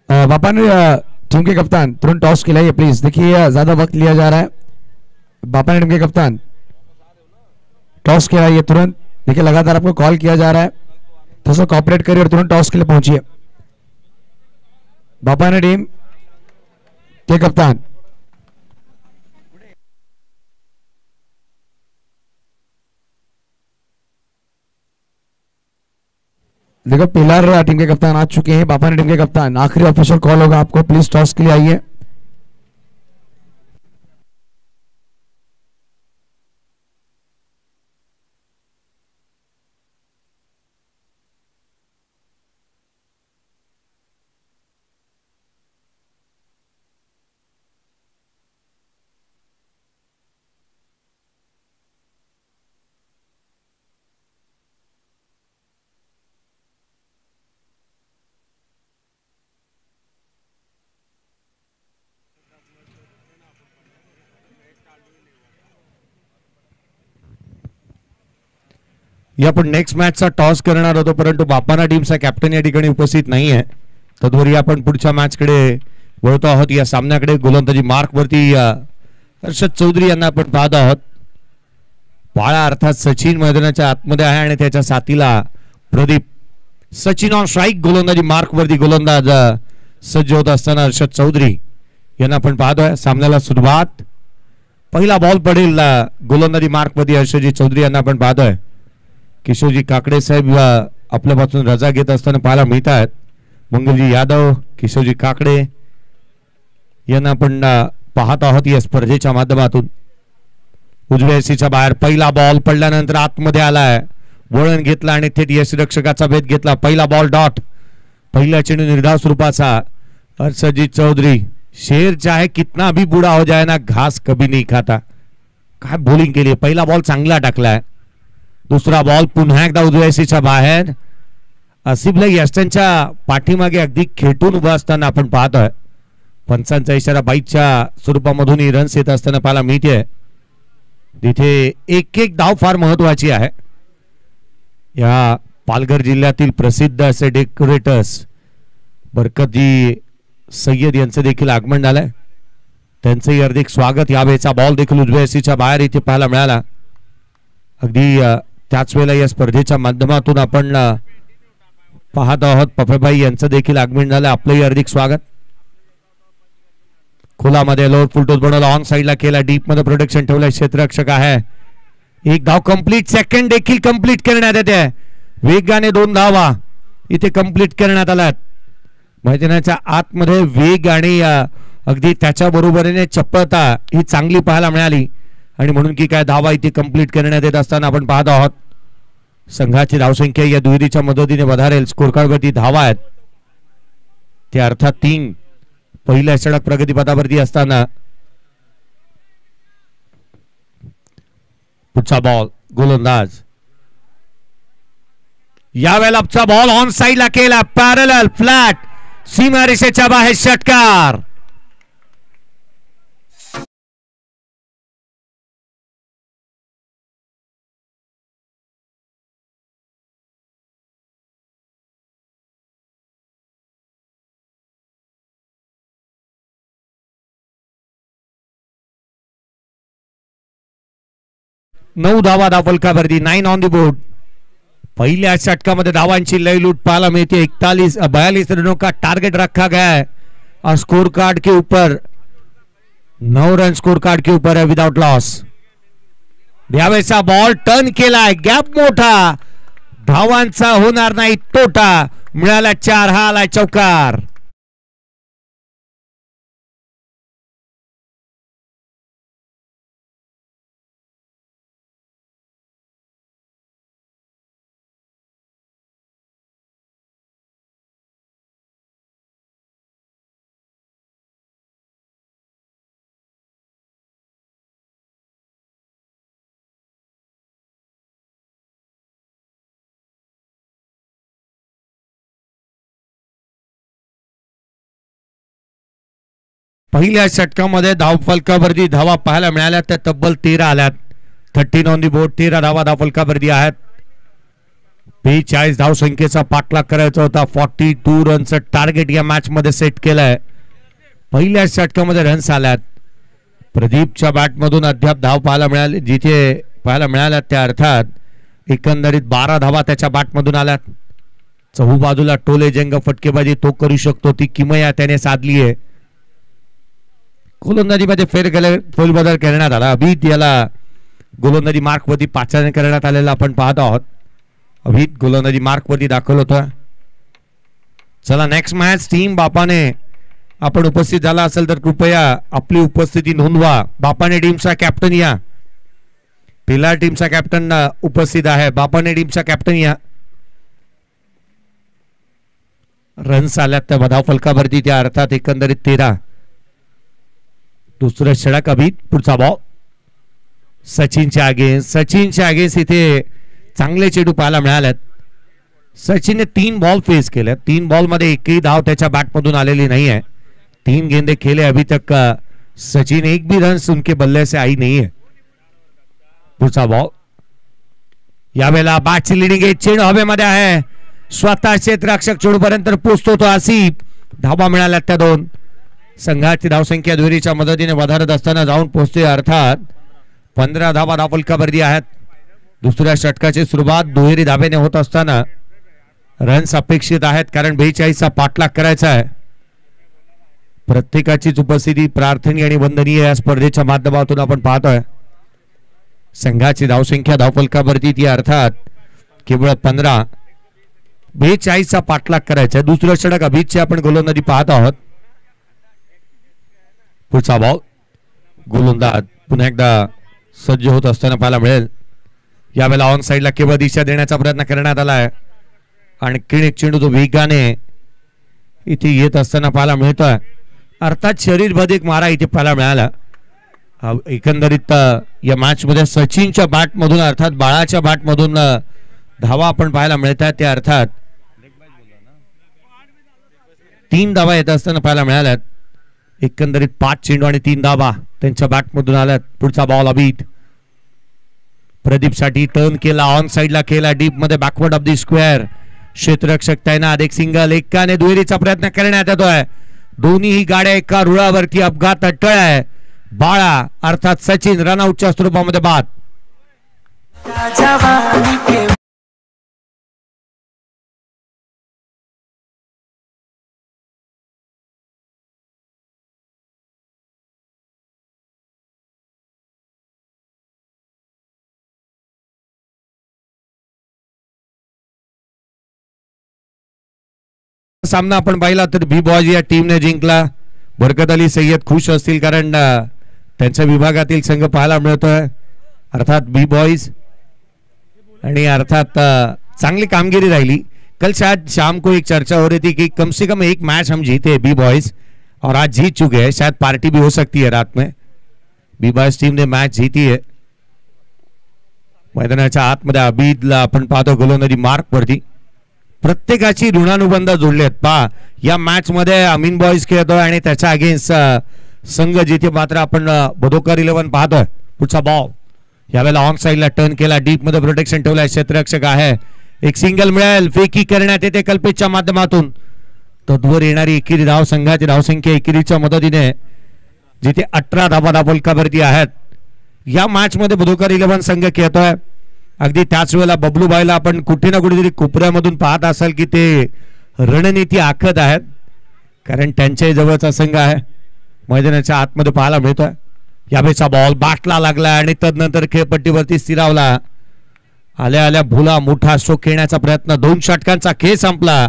बापाना टीम के कप्तान तुरंत टॉस खिलाइए प्लीज देखिए ज्यादा वक्त लिया जा रहा है बापाना टीम के कप्तान टॉस खिलाइए तुरंत देखिए लगातार आपको कॉल किया जा रहा है थोड़ा सा कॉपरेट करिए और तुरंत टॉस के लिए पहुंचिए बापाना टीम के कप्तान देखो पिल्लार टीम के कप्तान आ चुके हैं बापाना टीम के कप्तान आखिरी ऑफिशियल कॉल होगा आपको प्लीज टॉस के लिए आइए या आपण नेक्स्ट मॅचचा टॉस करणार होतो परंतु बापाना टीमचा कॅप्टन या ठिकाणी उपस्थित नाही आहे तत्पूर्वी आपण पुढच्या मॅचकडे वळतो आहोत या सामन्याकडे गोलंदाजी मार्क वरती हर्षद चौधरी यांना आपण पाहत आहोत पाळा अर्थात सचिन मैदानाच्या आतमध्ये आहे आणि त्याच्या साथीला प्रदीप सचिन ऑन स्ट्राइक गोलंदाजी मार्क वरती गोलंदाज सज्ज होत असताना हर्षद चौधरी यांना आपण पाहतोय. सामन्याला सुरुवात. पहिला बॉल पडेल गोलंदाजी मार्क मध्ये हर्षदजी चौधरी यांना आपण पाहतोय. किशोरजी काकडे साहेब आपल्यापासून रजा घेत असताना पाहायला मिळत आहेत. मंगलजी यादव, किशोरजी काकडे यांना आपण पाहत आहोत या स्पर्धेच्या माध्यमातून. उजव्या एसीच्या बाहेर पहिला बॉल पडल्यानंतर आतमध्ये आलाय, वळण घेतला आणि थेट यष्टिरक्षकाचा भेद घेतला. पहिला बॉल डॉट. पहिला चेंडू निर्धाव स्वरूपाचा. हर्षदजी चौधरी, शेर चाहे कितना भी बुरा हो जाए ना, घास कभी नहीं खाता. काय बॉलिंग केली. पहिला बॉल चांगला टाकलाय. दुसरा बॉल पुन्हा एकदा उजव्या एसीच्या बाहेर. आसिफला यष्टांच्या पाठीमागे अगदी खेटून उभा असताना आपण पाहतोय. पंचांचा इशारा बाईकच्या स्वरूपामधून ही रन्स येत असताना पाहायला मिळते. तिथे एक एक धाव फार महत्वाची आहे. या पालघर जिल्ह्यातील प्रसिद्ध असे डेकोरेटर्स बरकतजी सय्यद यांचं देखील आगमन झालंय. त्यांचंही हार्दिक स्वागत. यावेळेचा बॉल देखील उजव्या एसीच्या बाहेर इथे पाहायला मिळाला. अगदी त्याच वेळेला या स्पर्धेच्या माध्यमातून आपण पाहत आहोत पफेबाई यांचं देखील आगमन झालं. आपलंही हार्दिक स्वागत. खोलामध्ये लोड फुलटोस बनवला, ऑन साइडला केला, डीप मध्ये प्रोटेक्शन ठेवलं. क्षेत्ररक्षक आहे. एक धाव कंप्लीट. सेकंड देखील कंप्लीट करण्यात येते. वेगाने 2 धावा इथे कंप्लीट करण्यात आल्यात. मैदानाच्या आतमध्ये वेग आणि अगदी त्याच्या बरोबरीने चपळता ही चांगली पाहायला मिळाली आणि म्हणून की काय धावा इथे कंप्लीट करण्यात येत असताना आपण पाहत आहोत. संघाची धावसंख्या या दुहेरीच्या मदतीने वधारेल. स्कोरकार्डवरती धावा आहेत ते अर्थात 3. पहिल्या षटक प्रगतीपथावरती असताना पुढचा बॉल गोलंदाज. यावेळेला बॉल ऑन साइडला केला. पॅरलल फ्लॅट सीमारेषेच्या बाहेर षटकार. नऊ धावा धावफलकावरती. 9 ऑन द बोर्ड. पहिल्या षटकामध्ये धावांची लय लूट पाहायला मिळते. 42 रनों का टारगेट रखा गया है और स्कोर कार्ड के ऊपर 9 रन स्कोर कार्ड के ऊपर है विदाउट लॉस. यावेळेचा बॉल टर्न केलाय. गॅप मोठा. धावांचा होणार नाही तोटा. मिळाला 4. हा आलाय चौकार. पहिल्या षटकामध्ये धावफलकावरती धावा पाहायला मिळाल्या त्या तब्बल 13 आल्यात. 13 ऑन दी बोर्ड. 13 धावा धावफलकावरती आहेत. 42 धावसंख्येचा पाठलाग करायचा होता. 42 रनचं टार्गेट या मॅच मध्ये सेट केलंय. पहिल्या षटकामध्ये रन्स आल्यात. प्रदीपच्या बॅटमधून अद्याप धाव पाहायला मिळाली. जिथे पाहायला मिळाल्या त्या अर्थात एकंदरीत 12 धावा त्याच्या बॅटमधून आल्यात. चहू बाजूला टोले जंग फटकेबाजी तो करू शकतो ती किमया त्याने साधली आहे. गोलंदाजीमध्ये फेरबदल करण्यात आला. अभित याला गोलंदाजी मार्क वरती पाचारण करण्यात आलेला आपण पाहत आहोत. अभित गोलंदाजी मार्क वरती दाखल होता. चला नेक्स्ट मॅच. टीम बापाने आपण उपस्थित झाला असेल तर कृपया आपली उपस्थिती नोंदवा. बापाने टीमचा कॅप्टन या. पहिला टीमचा कॅप्टन उपस्थित आहे. बापाने टीमचा कॅप्टन या. रन्स आल्यात त्या धावफलकावरती त्या अर्थात एकंदरीत 13. दुसरं षटक अभित. पुढचा बॉल सचिनच्या अगेन्स्ट इथे चांगले चेंडू पाहायला मिळालेत. सचिनने 3 बॉल फेस केले. 3 बॉल मध्ये एकही धाव त्याच्या बॅटमधून आलेली नाही आहे. 3 गेंदे खेले अभी तक सचिन एक भी रन उनके बल्ले से आई नहीं है. पुढचा बॉल. यावेळेला बॅटची लिडिंग एज. चेंडू हवेमध्ये आहे. स्वतः क्षेत्ररक्षक चेंडूपर्यंत पोहोचतो तो आसिफ. धावा मिळाल्या त्या 2. संघाची धावसंख्या दुहेरीच्या मदतीने वधारत असताना जाऊन पोहोचते. अर्थात 15 धावा धावफलकावरती आहेत. दुसऱ्या षटकाची सुरुवात दुहेरी धाब्याने होत असताना रन्स अपेक्षित आहेत कारण 42चा पाठलाग करायचा आहे. प्रत्येकाचीच उपस्थिती प्रार्थनीय आणि वंदनीय या स्पर्धेच्या माध्यमातून आपण पाहतोय. संघाची धावसंख्या धावफलकावरती ती अर्थात केवळ 15. 42चा पाठलाग करायचा. दुसरं षटक अभिजितची आपण गोलंदाजी पाहत आहोत. पुढचा बॉल गोलंदाज पुन्हा एकदा सज्ज होत असताना पाहायला मिळेल. यावेळेला ऑन साइडला केवळ दिशा देण्याचा प्रयत्न करण्यात आला आहे आणि एक चेंडू तो वेगाने इथे येत असताना पाहायला मिळतोय. अर्थात शरीरबधिक मारा इथे पाहायला मिळाला. एकंदरीत या मॅच मध्ये सचिनच्या बॅट मधून अर्थात बाळाच्या बॅट मधून धावा आपण पाहायला मिळतात. त्या अर्थात 3 धावा येत असताना पाहायला मिळाल्यात. एकंदरीत 5 चेंडू आणि 3 धावा त्यांच्या बॅट मधून आल्यात. पुढचा बॉल अभिजित प्रदीप साठी टर्न केला, ऑन साइडला केला, डीप मध्ये बॅकवर्ड ऑफ द स्क्वेअर. क्षेत्ररक्षक तैनात. एक सिंगल, एकाने दुहेरीचा प्रयत्न करण्यात येतोय. दोन्ही गाड्या एका रुळावरती अपघात टळलाय. बाळा अर्थात सचिन रनआउटच्या स्वरूपामध्ये बाद. सामना आपण पाहिला तर बी बॉयज या टीमने जिंकला. बरकत अली सय्यद खुश असतील कारण त्यांच्या विभागातील संघ पाहायला मिळतोय अर्थात बी बॉयज आणि अर्थात चांगली कामगिरी राहिली. कल शायद शाम को एक चर्चा हो रही थी कि कम से कम एक मैच हम जीते बी बॉयज और आज जीत चुके हैं. शायद पार्टी भी हो सकती है रात में. बी बॉयज टीम ने मैच जीती है. मैदानाच्या आतमध्ये अभिजितला आपण पाहतो गोलंदाजी मार्क वरती. प्रत्येकाची ऋणानुबंध जोडलेत. पहा या मॅच मध्ये अमीन बॉयज खेळतोय आणि त्याच्या अगेन्स्ट संघ जिथे मात्र आपण बदोकर 11 पाहतोय. पुढचा बॉल यावेळेला ऑन साइडला टर्न केला, डीप मध्ये प्रोटेक्शन ठेवलाय. क्षेत्ररक्षक आहे. एक सिंगल मिळेल. फेकी करण्यात येते कल्पेशच्या माध्यमातून. तद्वर येणारी एकेरी धाव संघाची धावसंख्या एकेरीच्या मदतीने जिथे 18 धावा धावफलकावरती आहेत. या मॅच मध्ये बदोकर 11 संघ खेळतोय. अगदी त्याच वेळेला बबलू बाईला आपण कुठे ना कुठेतरी कोपऱ्यामधून पाहत असाल की ते रणनीती आखत आहेत कारण त्यांच्या जवळचा संघ आहे. मैदानाच्या आतमध्ये पाहायला मिळतोय. यावेळेचा बॉल बॅटला लागला आणि तदनंतर खेळपट्टीवरती स्थिरावला. आल्या आल्या भुला मोठा स्ट्रोक खेळण्याचा प्रयत्न. 2 षटकांचा खेळ संपला.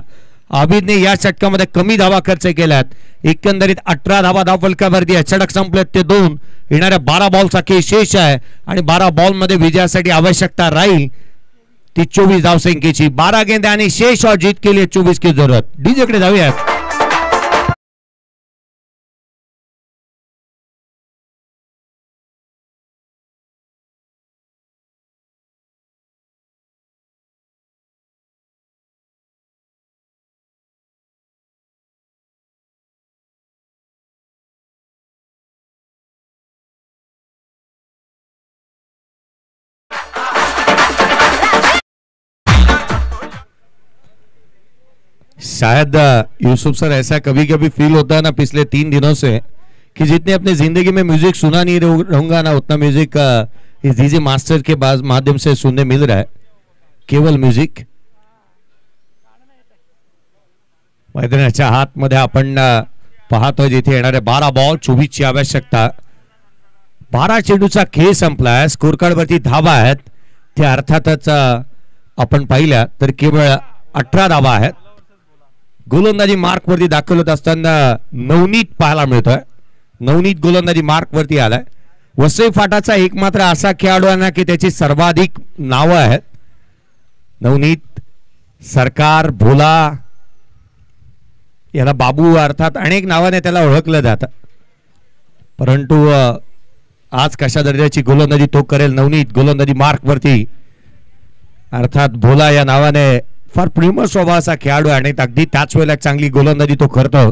अभिजितने या षटकामध्ये कमी धावा खर्च केल्यात. एकंदरीत 18 धावा धावफलकावरती षटक संपलेत ते 2. येणाऱ्या 12 बॉलचा खेळ शेष आहे आणि 12 बॉल मध्ये विजयासाठी आवश्यकता राहील ती 24 धावसंख्येची. 12 गेंदे आणि शेष और जीत के लिए 24 की जरूरत. डीजे कडे जाऊयात. शायद यूसुफ सर ऐसा कभी कभी फील होता है ना पिछले 3 दिनों से कि जितने अपने जिंदगी में म्यूजिक सुना नहीं रहूंगा ना उतना म्यूजिक इस डीजे मास्टर के माध्यम से सुनने मिल रहा है. केवल म्यूजिक. मैदानाच्या हातमध्ये आपण पाहतोय जिथे येणारे 12 बॉल 24 ची आवश्यकता. 12 चेंडूचा खेळ संपलाय. स्कोर कार्ड वरती धावा आहेत त्या अर्थातच आपण पाहिल्या तर केवळ 18 धावा आहेत. गोलंदाजी मार्क वरती दाखल होत असताना नवनीत पाहायला मिळतोय. नवनीत गोलंदाजी मार्क वरती आलाय. वसई फाटाचा एकमात्र असा खेळाडू आहे ना की त्याची सर्वाधिक नावं आहेत. नवनीत, सरकार, भोला, याला बाबू अर्थात अनेक नावाने त्याला ओळखलं जातं. परंतु आज कशा दर्जाची गोलंदाजी तो करेल नवनीत गोलंदाजी मार्क वरती अर्थात भोला या नावाने फार प्रेमळ स्वभावाचा खेळाडू आणि अगदी त्याच वेळेला चांगली गोलंदाजी तो करतो.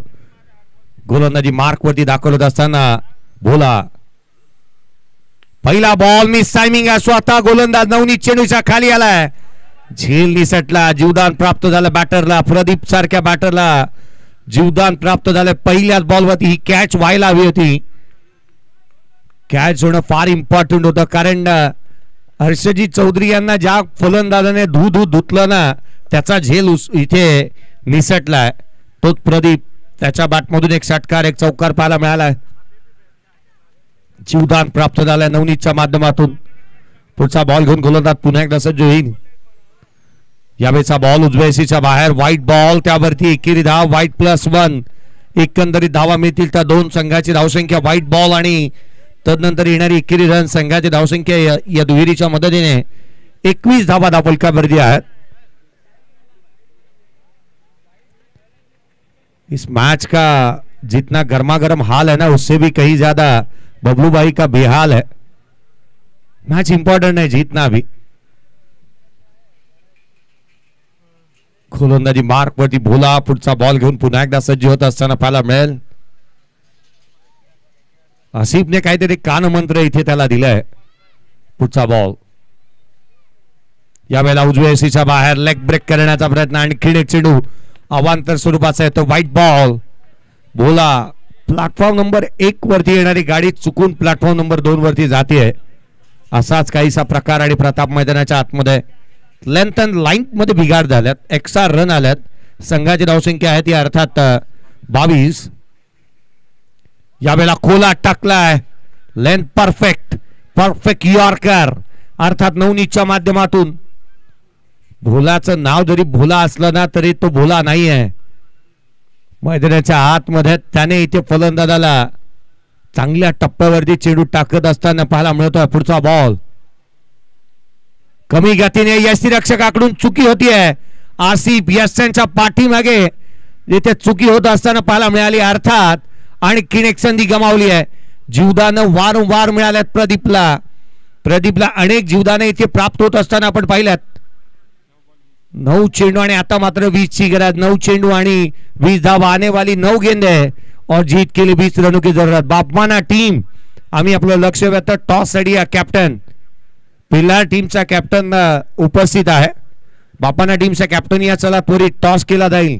गोलंदाजी मार्क वरती दाखल होत असताना भोला पहिला बॉल मिस टायमिंग आहे. स्वतः गोलंदाज नवनीत चेंडूच्या खाली आलाय. झेल निसटला. जीवदान प्राप्त झालं बॅटरला. प्रदीप सारख्या बॅटरला जीवदान प्राप्त झालं. पहिल्याच बॉलवरती ही कॅच व्हायला हवी होती. कॅच होणं फार इम्पॉर्टंट होतं कारण हर्षजी चौधरी यांना ज्या फलंदाजाने धुतलं ना त्याचा झेल इथे निसटलाय. तोच प्रदीप त्याच्या बॅटमधून एक षटकार एक चौकार पाहायला मिळालाय. जीवदान प्राप्त झालंय नवनीतच्या माध्यमातून. पुढचा बॉल घेऊन गोलंदाज पुन्हा एकदा सज्ज होईल. यावेळेचा बॉल उजव्या सीच्या बाहेर. व्हाईट बॉल त्यावरती एकेरी धाव. व्हाईट +1 एकंदरीत धावा मिळतील त्या दोन संघाची धावसंख्या. व्हाईट बॉल आणि तदनंतर येणारी एकेरी रन संघाची धावसंख्या या दुहेरीच्या मदतीने 21 धावा धावफलकावरती आहेत. इस मैच का जितना गर्मा गर्म हाल है ना उससे भी कहीं ज्यादा बबलू भाई का बेहाल है. मैच इंपॉर्टेंट है जीतना भी. गोलंदाजी मार्क वरती भोला. पुढचा बॉल घेऊन पुन्हा एकदा सज्ज होत असताना पाहायला मिळेल. आसिफने काहीतरी कानमंत्र इथे त्याला दिलाय. पुढचा बॉल यावेळेला उजव्या सीच्या बाहेर. लेग ब्रेक करण्याचा प्रयत्न. आणखी एक चेंडू अवांतर स्वरूपाचा येतो. White ball. Bhola platform number 1 वरती येणारी गाडी चुकून प्लॅटफॉर्म नंबर 2 वरती जाते. असाच काहीसा प्रकार आणि प्रताप मैदानाच्या आतमध्ये लेंथ अँड लाईन मध्ये बिघाड झाल्यात. एक्स्ट्रा रन आल्यात. संघाची धावसंख्या आहे ती अर्थात 22. यावेळेला खोला टाकलाय. लेंथ परफेक्ट यॉर्कर अर्थात नवनीतच्या माध्यमातून. भोलाचं नाव जरी भोला असलं ना तरी तो भोला नाही आहे. मैदानाच्या आतमध्ये त्याने इथे फलंदाजाला चांगल्या टप्प्यावरती चेंडू टाकत असताना पाहायला मिळतोय. पुढचा बॉल कमी गतीने यष्टीरक्षकाकडून चुकी होतीये. आसिफ यशांच्या पाठीमागे जिथे चुकी होत असताना पाहायला मिळाली अर्थात. आणि एक संधी गमावली आहे. जीवदानं वारंवार मिळाल्यात प्रदीपला अनेक जीवदाने इथे प्राप्त होत असताना आपण पाहिल्यात. 9 चेंडू आणि आता मात्र 20 ची गरज. 9 चेंडू आणि 20 धावा. आने वाली 9 गेंदे और जीत के लिए 20 रनों की जरूरत. बापमाना टीम आम्ही आपलं लक्ष वेधतो टॉस साठी. कॅप्टन पिल्लार टीमचा कॅप्टन उपस्थित आहे. बापाना टीमचा कॅप्टन या चला त्वरित टॉस केला जाईल.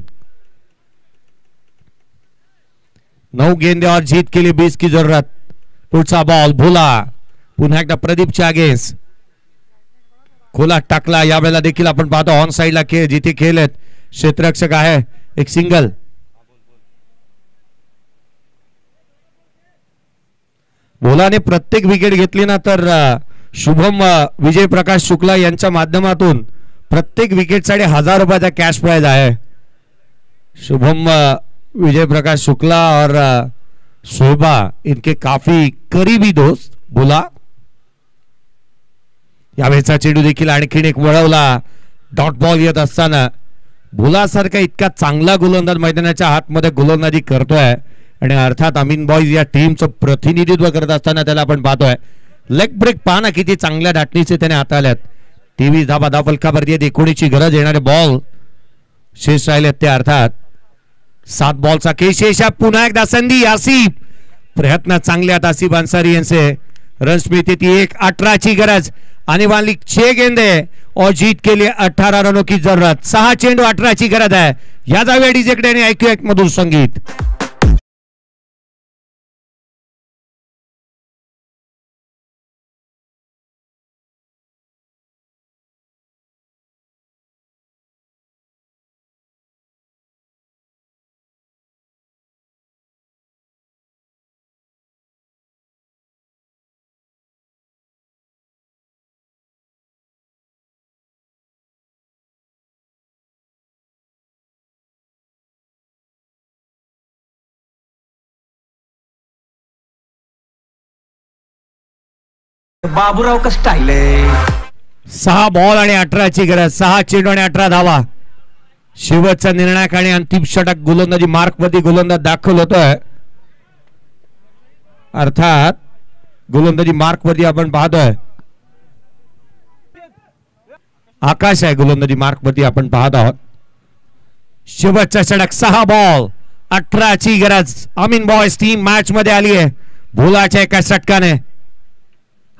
9 गेंदे और जीत के लिए 20 की जरूरत. पुढचा बॉल भोला. पुन्हा एकदा प्रदीपच्या अगेन्स्ट. खोला टाकला. यावेळेला देखील आपण पाहतो ऑन साइडला खेळ जिथे खेळलेत क्षेत्ररक्षक आहे. एक सिंगल. भोलाने प्रत्येक विकेट घेतली ना तर शुभम विजय प्रकाश शुक्ला यांच्या माध्यमातून प्रत्येक विकेटसाठी 1000 रुपयाचा कॅश प्राइज आहे. शुभम विजय प्रकाश शुक्ला और शोभा इनके काफी करीबी दोस्त भोला. यावेळेचा चेंडू देखील आणखीन एक वळवला. डॉट बॉल येत असताना भोलासारखा इतका चांगला गोलंदाज मैदानाच्या हातमध्ये गोलंदाजी करतोय आणि अर्थात अमीन बॉयज या टीमचं प्रतिनिधित्व करत असताना त्याला आपण पाहतोय. लेग ब्रेक पाहना किती चांगल्या धाटणीचे त्याने हाताळल्यात. 23 धावा धावफलकावरती आहेत. 19ची गरज. येणारे बॉल शेष राहिलेत ते अर्थात 7 बॉलचा शेष. पुन्हा एकदा संधी. आसिफ प्रयत्न चांगले आहेत आसिफ अन्सारी यांचे. रन्स मिळते ती 18ची गरज. आने वाली 6 गेंदे और जीत के लिए 18 रनों की जरूरत. 6 चेंडू 18ची गरज आहे. या जाऊया डीजेकडे आणि ऐकूया एक मधुर संगीत. बाबूराव का स्टाईल आहे. 6 बॉल आणि 18ची गरज. 6 चेंडू आणि 18 धावा. शेवटचा निर्णायक आणि अंतिम षटक गोलंदाजी मार्क मध्ये गोलंदाज दाखल होतोय. अर्थात गोलंदाजी मार्क वरती आपण पाहतोय आकाश आहे. गोलंदाजी मार्क वरती आपण पाहत आहोत. शेवटचा षटक. 6 बॉल 18ची गरज. अमीन बॉयज टीम मॅच मध्ये आली आहे. भोलाच्या एका षटकाने.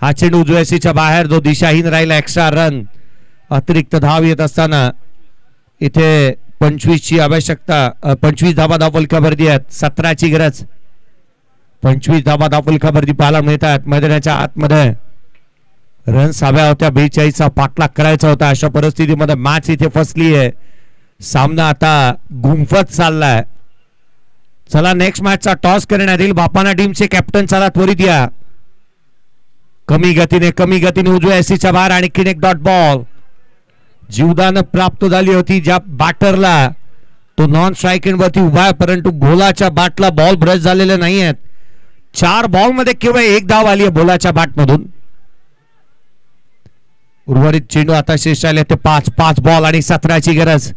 हा चेंडू उजव्या सीच्या बाहेर जो दिशाहीन राहिला. Extra run. अतिरिक्त धाव येत असताना इथे 25ची आवश्यकता. 25 धावा धावफलकावरती आहेत. 17ची गरज. 25 धावा धावफलकावरती पाहायला मिळतात. मैदानाच्या आतमध्ये रन्स हव्या होत्या. 42चा पाठलाग करायचा होता. अशा परिस्थितीमध्ये मॅच इथे फसली आहे. सामना आता गुंफत चाललाय. चला नेक्स्ट मॅचचा टॉस करण्यात येईल. बापाना टीमचे कॅप्टन चला त्वरित या. कमी गतीने उजव्या एसीच्या बाहेर आणि एक डॉट बॉल जीवदान प्राप्त झाली होती ज्या बॅटरला. तो नॉन स्ट्राईक वरती उभा आहे परंतु भोलाच्या बॅटला बॉल ब्रश झालेले नाही आहेत. 4 बॉल मध्ये केवळ 1 धाव आली आहे भोलाच्या बॅट मधून. उर्वरित चेंडू आता शेष राहिले ते 5 बॉल आणि 17ची गरज.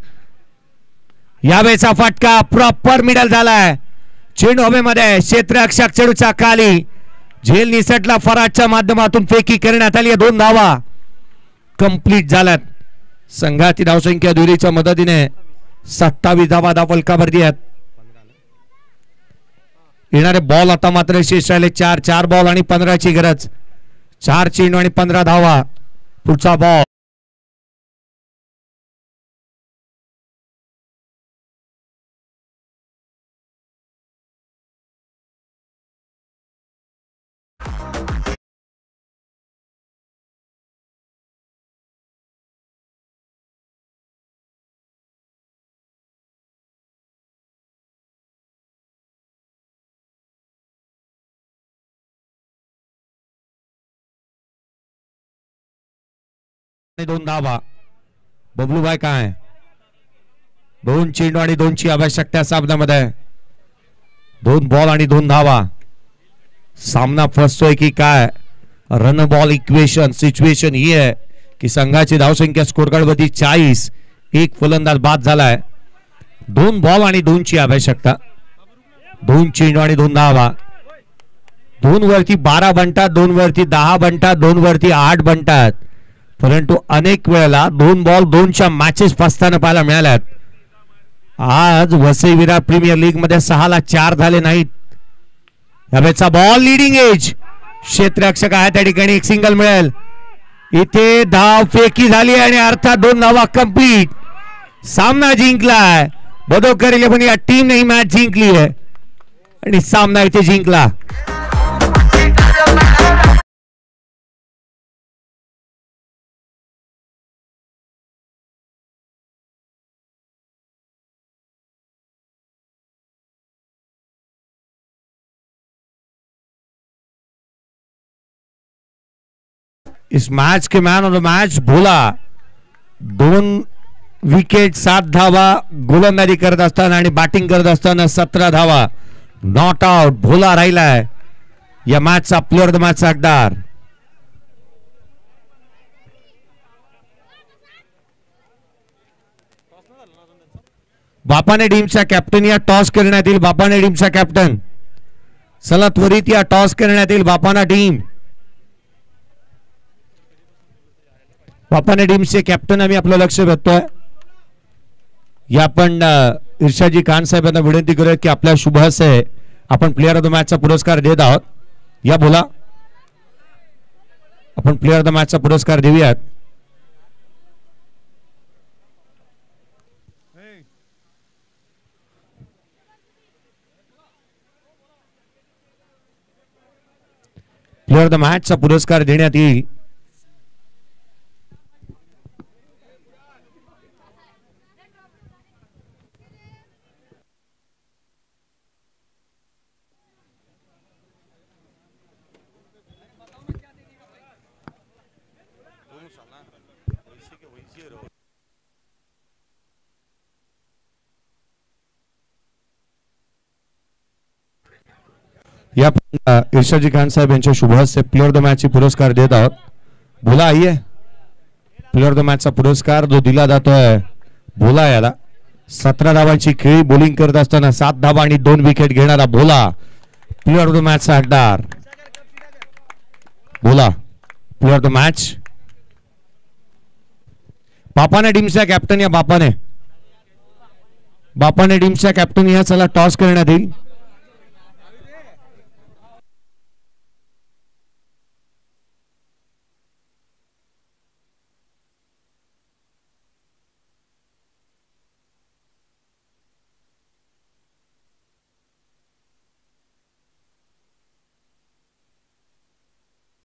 यावेळेचा फटका प्रॉपर मिडल झालाय. चेंडू हवेमध्ये क्षेत्ररक्षक चेंडूच्या खाली झेल निसटला. फराजच्या माध्यमातून फेकी करण्यात आली. 2 धावा कंप्लीट झाल्यात. संघाची धावसंख्या दुरीच्या मदतीने 27 धावा फलकावरती आहेत. येणारे बॉल आता मात्र शेष राहिले 4 बॉल आणि 15ची गरज. 4 चेंडू आणि 15 धावा. पुढचा बॉल आणि 2 धावा. बबलूभाई काय 2 चेंडू आणि 2ची आवश्यकता सामन्यामध्ये. 2 बॉल आणि 2 धावा. सामना फसतोय की काय. रन बॉल इक्वेशन सिच्युएशन ही आहे की संघाची धावसंख्या स्कोर कार्ड वरती 40. 1 फलंदाज बाद झालाय. 2 बॉल आणि 2ची आवश्यकता. 2 चेंडू आणि 2 धावा. 2 वरती 12 बनतात. 2 वरती 10 बनतात. 2 वरती 8 बनतात. परंतु अनेक वेळेला 2 बॉल 2च्या मॅचेस फसताना पाहायला मिळाल्यात. आज वसई विरार प्रीमियर लीग मध्ये 6ला 4 झाले नाहीत. यावेळेचा बॉल लिडिंग एज क्षेत्ररक्षक आहे त्या ठिकाणी. 1 सिंगल मिळेल. इथे धाव फेकी झाली आणि अर्थात 2 धावा कंप्लीट. सामना जिंकलाय. बदोकर 11 या टीमने ही मॅच जिंकली आहे आणि सामना इथे जिंकला. इस मैच के man of the match Bhola. 2 wicket 7 धावा गोलंदाजी करत असताना आणि बॅटिंग करत असताना 17 धावा. नॉट आउट भोला राहिलाय या मॅचचा प्लेअर ऑफ द मॅचचा हकदार. बापाने टीमचा कॅप्टन या टॉस करण्यात येईल. बापाने टीमचा कॅप्टन चला त्वरित या टॉस करण्यात येईल. बापाना टीम बापाने टीमचे कॅप्टन आम्ही आपलं लक्ष वेधतोय. या आपण इर्षाजी खान साहेबांना विनंती करूया की आपल्या शुभ हस्ते आपण प्लेअर ऑफ द मॅचचा पुरस्कार देत आहोत. या बोला आपण प्लेअर ऑफ द मॅचचा पुरस्कार देऊयात. प्लेअर ऑफ द मॅचचा पुरस्कार देण्यात येईल. या इर्षाजी खान साहेब यांच्या शुभ हस्ते प्लेअर ऑफ द मॅच पुरस्कार देत आहोत. बोला आइए. प्लेअर ऑफ द मॅचचा पुरस्कार जो दिला जातोय बोला याला. 17 धावांची खेळी बॉलिंग करत असताना 7 धावा आणि 2 विकेट घेणारा बोला प्लेअर ऑफ द मॅचचा हकदार. बोला प्लेअर ऑफ द मॅच. बापाने टीमचा कॅप्टन या बापाने टीमचा कॅप्टन या चला टॉस करण्यात येईल.